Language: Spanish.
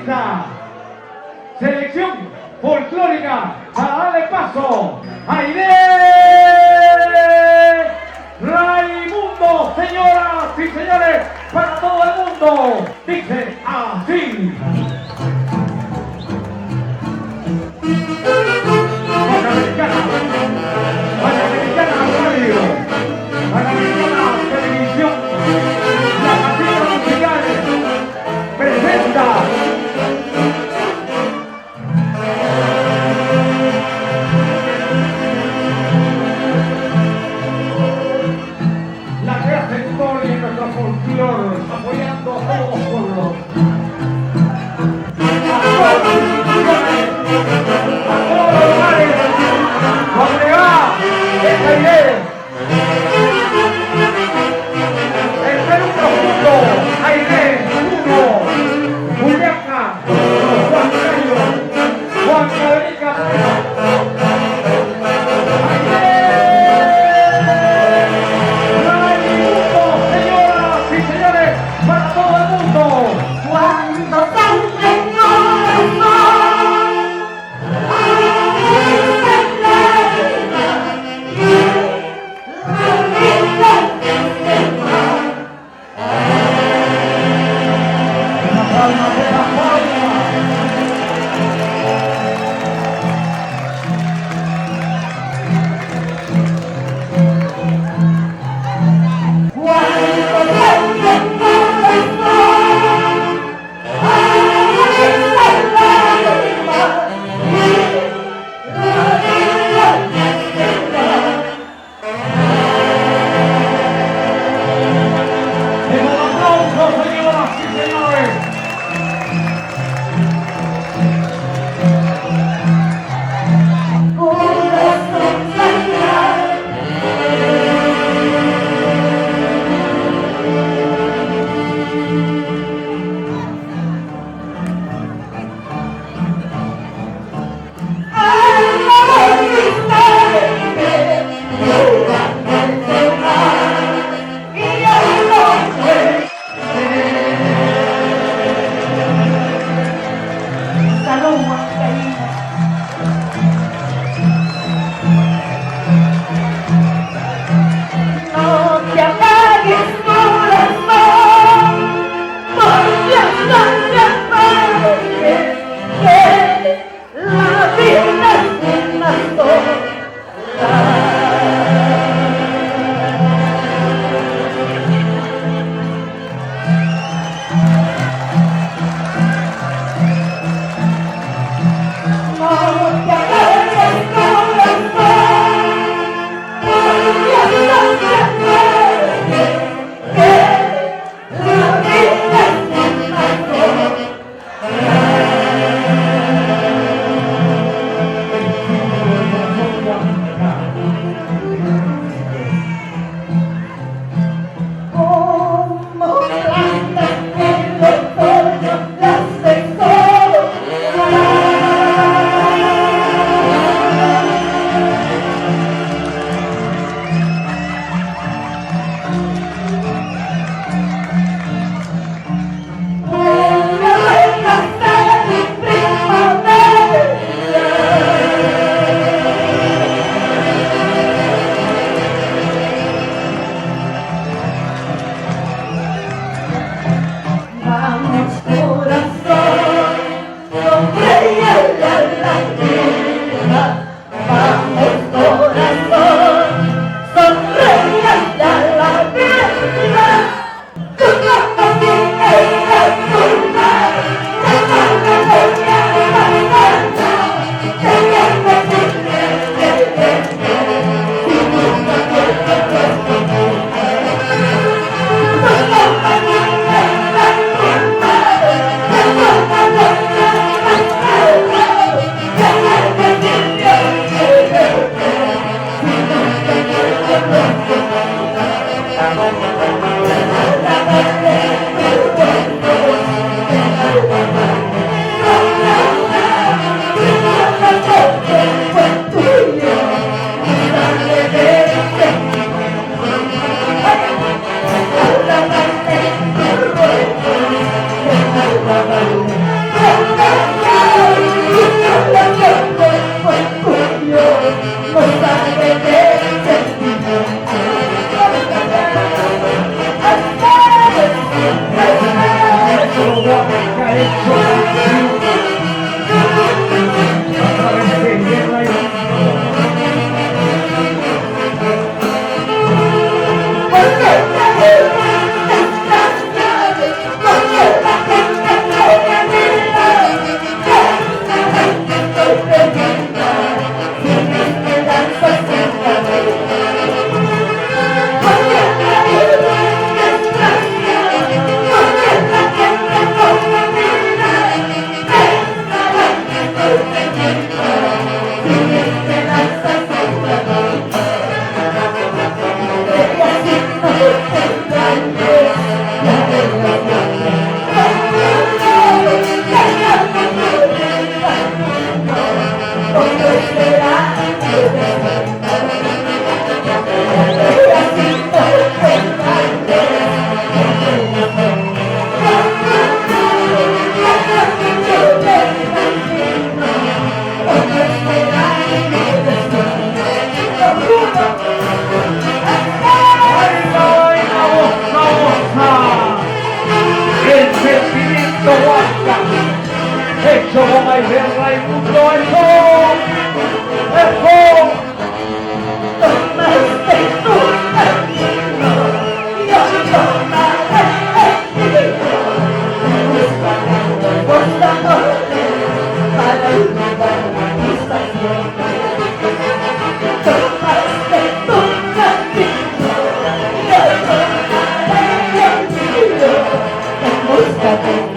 esta selección folclórica para darle paso a Aide Raimundo, señoras y señores, para todo el mundo. Dice así. Panamericana Radio, Panamericana Televisión, la Capilla Musical presenta la gran historia de nuestro folclore, apoyando a todos los pueblos, a todas las instituciones, a todos los lugares donde va esta idea. El Perú profundo, Aide, Uno, Juliana, Juan Carlos, Juan Federica, para todo el mundo, que ha hecho a través de tierra y hecho como hay guerra y mundo eso Buscate